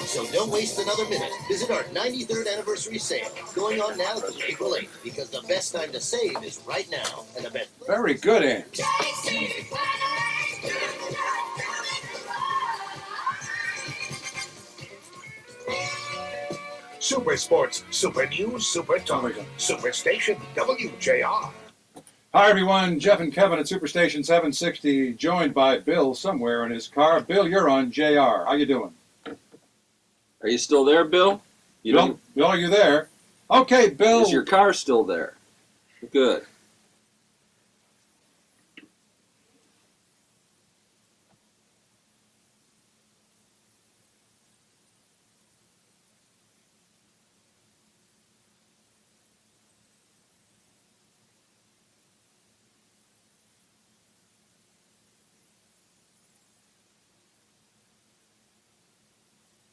So don't waste another minute. Visit our 93rd anniversary sale, going on now through April 8th, because the best time to save is right now. And the best. Very good, Aunt. Super Sports, Super News, Super Talk, Super Station, WJR. Hi, everyone. Jeff and Kevin at Superstation 760, joined by Bill somewhere in his car. Bill, you're on JR. How you doing? Are you still there, Bill? Bill, are you there? Okay, Bill. Is your car still there? Good.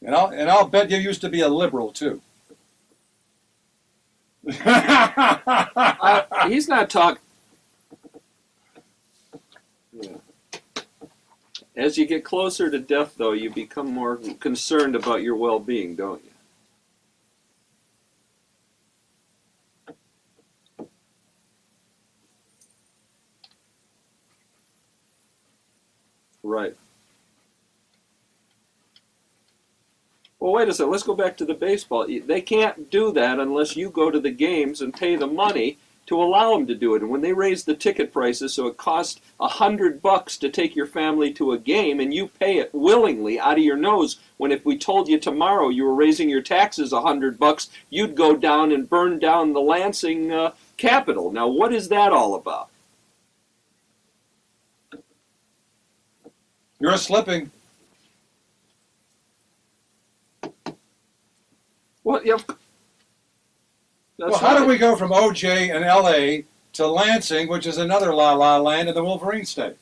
And I'll bet you used to be a liberal, too. He's not talking. Yeah. As you get closer to death, though, you become more concerned about your well-being, don't you? Right. Well, wait a second. Let's go back to the baseball. They can't do that unless you go to the games and pay the money to allow them to do it. And when they raise the ticket prices so it costs $100 to take your family to a game and you pay it willingly out of your nose, when if we told you tomorrow you were raising your taxes $100, you'd go down and burn down the Lansing Capitol. Now, what is that all about? You're slipping. Well, yeah. Well, how do we go from OJ and L.A. to Lansing, which is another la-la land in the Wolverine State?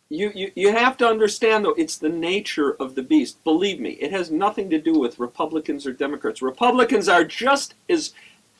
You have to understand, though, it's the nature of the beast. Believe me, it has nothing to do with Republicans or Democrats. Republicans are just as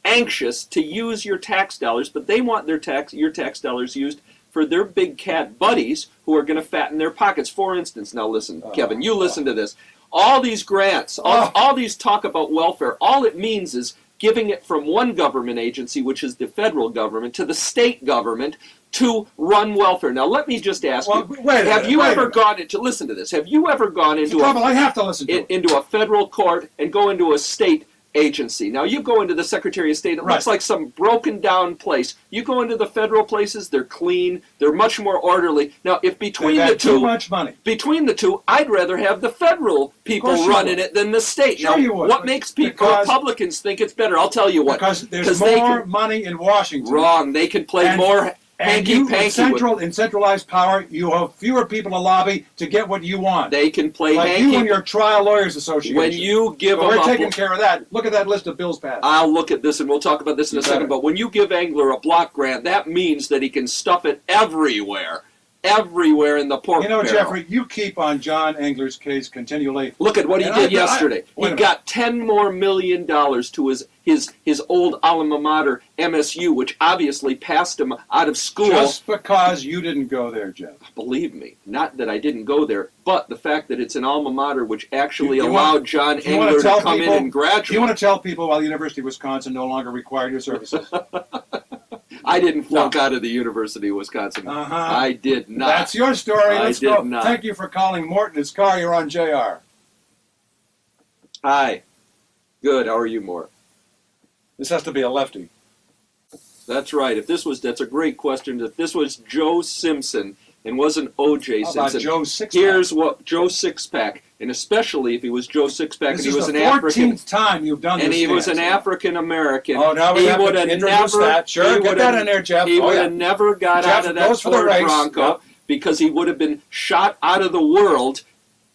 anxious to use your tax dollars, but they want your tax dollars used for their big cat buddies who are going to fatten their pockets. For instance, now listen, Kevin, you listen to this. All these grants, all these talk about welfare, all it means is giving it from one government agency, which is the federal government, to the state government to run welfare. Now, let me just ask you, have you ever gone into, listen to this, have you ever gone into I have to listen to into a federal court and go into a state agency? Now, you go into the Secretary of State, it looks like some broken down place. You go into the federal places, they're clean, they're much more orderly. Now, if between the two, too much money. Between the two, I'd rather have the federal people running it than the state. Sure, now, you would. What makes Republicans think it's better? I'll tell you what. Because there's more money in Washington. Wrong. They can play more hanky-panky. In centralized power, you have fewer people to lobby to get what you want. They can play like hanky. you and your Trial Lawyers Association. When you give them we're taking care of that. Look at that list of bills passed. I'll look at this, and we'll talk about this in a second. But when you give Engler a block grant, that means that he can stuff it everywhere in the pork barrel. Jeffrey, you keep on John Engler's case continually. Look at what he did yesterday. He got $10 million to his old alma mater, MSU, which obviously passed him out of school. Just because you didn't go there, Jeff. Believe me, not that I didn't go there, but the fact that it's an alma mater which actually allowed John Engler to come in and graduate. You want to tell people why the University of Wisconsin no longer required your services? I didn't flunk out of the University of Wisconsin. I did not. That's your story. Let's go. Not. Thank you for calling Morton his car. You're on JR. Hi. Good. How are you, Mort? This has to be a lefty. That's right. That's a great question. If this was Joe Simpson and wasn't O.J. Simpson. How about Joe Sixpack? Here's what Joe Sixpack, and especially if he was Joe Sixpack and he was an African. This is the 14th time you've done this. And he was an African American. Oh, now we have to introduce that. Sure, get that in there, Jeff. He would have never got out of that Ford Bronco because he would have been shot out of the world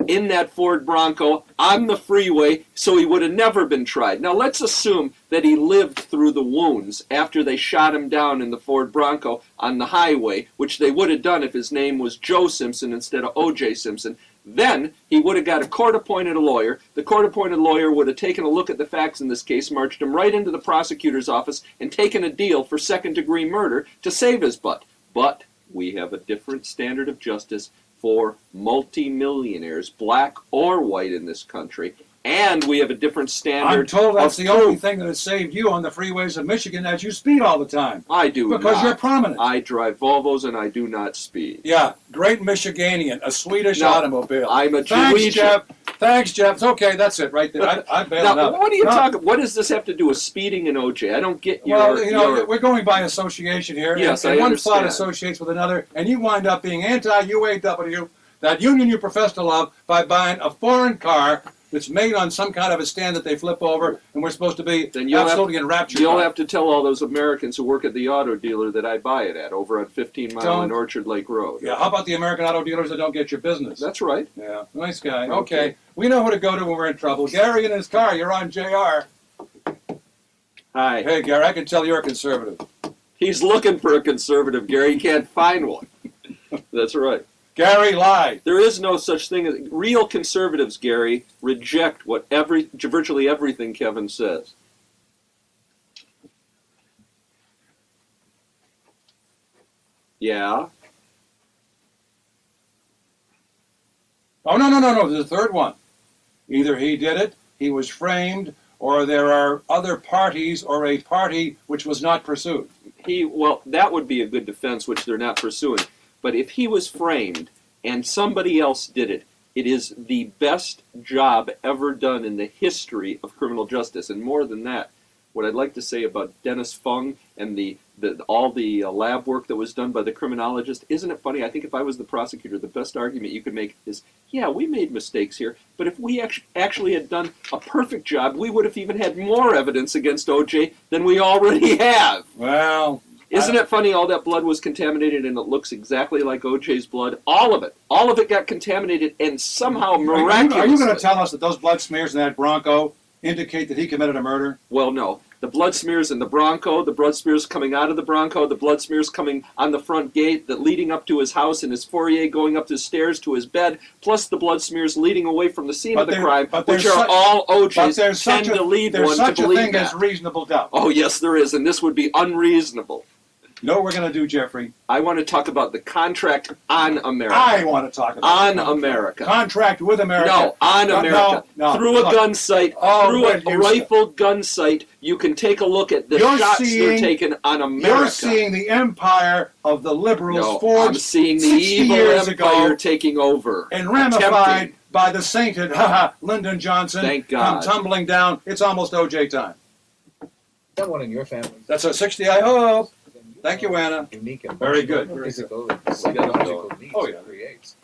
in that Ford Bronco on the freeway, so he would have never been tried. Now, let's assume that he lived through the wounds after they shot him down in the Ford Bronco on the highway, which they would have done if his name was Joe Simpson instead of O.J. Simpson. Then he would have got a court-appointed lawyer. The court-appointed lawyer would have taken a look at the facts in this case, marched him right into the prosecutor's office, and taken a deal for second-degree murder to save his butt. But we have a different standard of justice for multimillionaires, black or white in this country. And we have a different standard. I'm told that's of the only thing that has saved you on the freeways of Michigan as you speed all the time. I do because not. you're prominent. I drive Volvos and I do not speed. Yeah, great Michiganian, a Swedish automobile. I'm a Thanks, Norwegian. Jeff. Thanks, Jeff. It's okay. That's it right there. I'm bailing Now, out. what are you talking? What does this have to do with speeding and OJ? I don't get your. Well, you know, your- we're going by association here. Yes, and I one understand. thought associates with another, and you wind up being anti-UAW, that union you profess to love, by buying a foreign car that's made on some kind of a stand that they flip over, and we're supposed to be Then you'll absolutely enraptured. You'll by. have to tell all those Americans who work at the auto dealer that I buy it at over on 15 Mile and Orchard Lake Road. Yeah, how about the American auto dealers that don't get your business? That's right. Yeah, nice guy. Okay. We know who to go to when we're in trouble. Gary in his car. You're on JR. Hi. Hey, Gary, I can tell you're a conservative. He's looking for a conservative, Gary. He can't find one. That's right. Gary, lie. There is no such thing as real conservatives, Gary, reject virtually everything Kevin says. Yeah. Oh, no. There's a third one. Either he did it, he was framed, or there are other parties or a party which was not pursued. Well, that would be a good defense, which they're not pursuing. But if he was framed and somebody else did it, it is the best job ever done in the history of criminal justice. And more than that, what I'd like to say about Dennis Fung and all the lab work that was done by the criminologist, isn't it funny? I think if I was the prosecutor, the best argument you could make is, yeah, we made mistakes here, but if we actually had done a perfect job, we would have even had more evidence against O.J. than we already have. Well, Isn't it funny all that blood was contaminated and it looks exactly like O.J.'s blood? All of it got contaminated and somehow miraculously. Are you going to tell us that those blood smears in that Bronco indicate that he committed a murder? Well, no. The blood smears in the Bronco, the blood smears coming out of the Bronco, the blood smears coming on the front gate, that leading up to his house and his foyer, going up the stairs to his bed, plus the blood smears leading away from the scene of the crime, which are all O.J.'s, tend to lead one to There's such a believe thing that. as reasonable doubt. Oh, yes, there is, and this would be unreasonable. You know what we're going to do, Jeffrey? I want to talk about the contract on America. I want to talk about on the contract. America. Contract with America. No, on America. No, through a look. gun sight, Oh, through but a you- rifled gun sight, you can take a look at the You're shots they're seeing- taking on America. You're seeing the empire of the liberals No, I'm forged seeing the 60 evil years empire ago taking over. and ramified Attempting. by the sainted Lyndon Johnson. Thank God. Come tumbling down. It's almost O.J. time. Someone in your family. That's a 60, I hope. Thank you, Anna. Unique and Very good. physical and psychological needs Oh, yeah. it creates.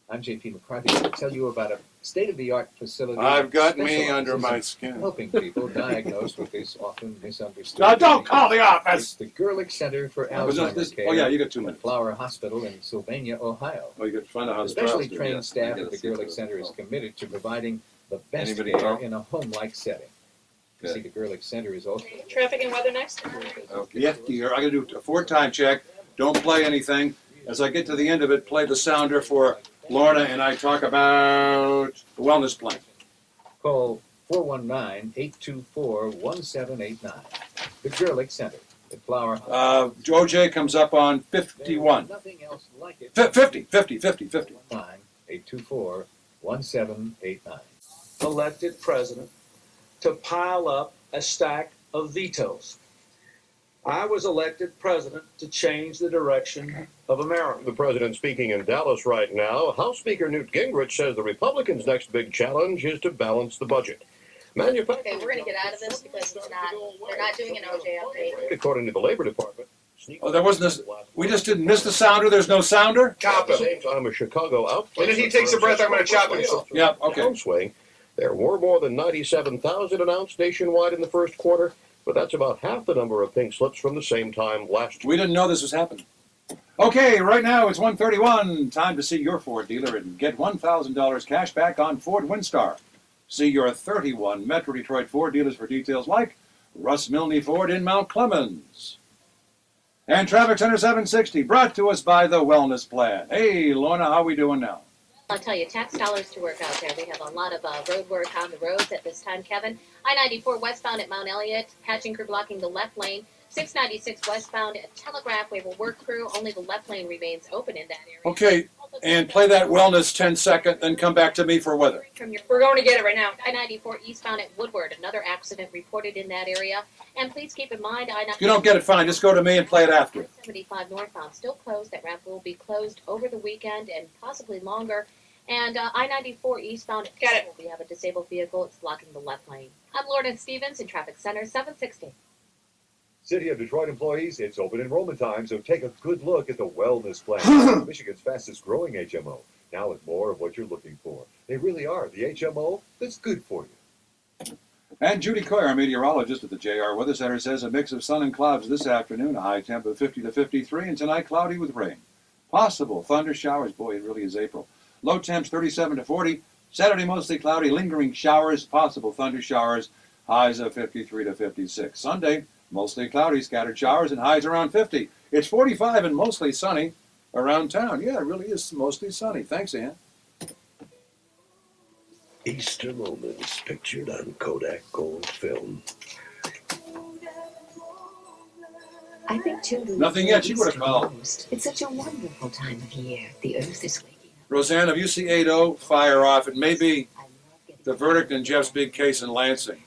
I'm J.P. McCarthy to tell you about a state-of-the-art facility. I've got me specializes under my in skin. helping people diagnosed with this often misunderstood. Now, don't call the It's office. the Gerlich Center for Was that Alzheimer's this- Care. Oh, yeah, you got 2 at minutes. Flower Hospital in Sylvania, Ohio. Oh, you got to find out how The the trials specially do. trained Yeah. staff I at the gotta see Gerlich those. Center is committed to providing the best Anybody care know? in a home-like setting. You Good. see, the Gerlich Center is also Traffic and weather next. Okay. Yeah, I got to do a 4-time check. Don't play anything. As I get to the end of it, play the sounder for Lorna and I talk about the wellness plan. Call 419-824-1789. The Gerlich Center at Flower Hospital. OJ comes up on 51. Nothing else like it. 50. 824-1789. Elected president to pile up a stack of vetoes. I was elected president to change the direction of America. The president speaking in Dallas right now. House Speaker Newt Gingrich says the Republicans' next big challenge is to balance the budget. Okay, we're going to get out of this because they're not doing an OJ update. According to the Labor Department. Oh, there wasn't this. We just didn't miss the sounder. There's no sounder? At the same time, a Chicago outplacement. And if he takes a breath, I'm gonna chop him. Yeah, okay. Downswing. There were more than 97,000 announced nationwide in the first quarter, but that's about half the number of pink slips from the same time last year. We didn't know this was happening. Okay, right now it's 1:31. Time to see your Ford dealer and get $1,000 cash back on Ford Windstar. See your 31 Metro Detroit Ford dealers for details like Russ Milne Ford in Mount Clemens. And Traffic Center 760, brought to us by the Wellness Plan. Hey, Lorna, how we doing now? I'll tell you, tax dollars to work out there. We have a lot of road work on the roads at this time, Kevin. I-94 westbound at Mount Elliott, patching crew blocking the left lane. 696 westbound at Telegraph. We have a work crew. Only the left lane remains open in that area. Okay, and play that wellness 10-second, then come back to me for weather. We're going to get it right now. I-94 eastbound at Woodward. Another accident reported in that area. And please keep in mind, If you don't get it, fine. Just go to me and play it after. 75 northbound still closed. That ramp will be closed over the weekend and possibly longer. And I-94 eastbound at Got it. we have a disabled vehicle. It's blocking the left lane. I'm Lorna Stevens in Traffic Center 760. City of Detroit employees, it's open enrollment time, so take a good look at the Wellness Plan, Michigan's fastest growing HMO. Now with more of what you're looking for. They really are the HMO that's good for you. And Judy Coyer, our meteorologist at the JR Weather Center, says a mix of sun and clouds this afternoon, a high temp of 50 to 53, and tonight cloudy with rain. Possible thunder showers. Boy, it really is April. Low temps 37 to 40. Saturday mostly cloudy, lingering showers, possible thunder showers, highs of 53 to 56. Sunday, mostly cloudy, scattered showers, and highs around 50. It's 45 and mostly sunny around town. Yeah, it really is mostly sunny. Thanks, Ann. Easter moments pictured on Kodak Gold film. I think children. Nothing yet. You would have called. It's such a wonderful time of year. The earth is waking up. Roseanne, if you see 8-0, fire off. It may be the verdict in Jeff's big case in Lansing.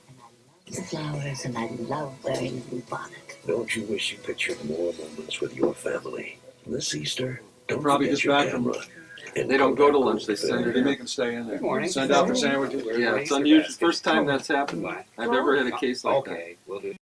The flowers, and I love wearing a new bonnet. Don't you wish you pictured more moments with your family? This Easter, don't Probably forget just your back from- camera. And They don't go to Kodak lunch, they Gold send film. They make them stay in there. Good morning. Send out for sandwiches. Yeah, it's unusual. First time that's happened. I've never had a case like that. Okay, we'll do.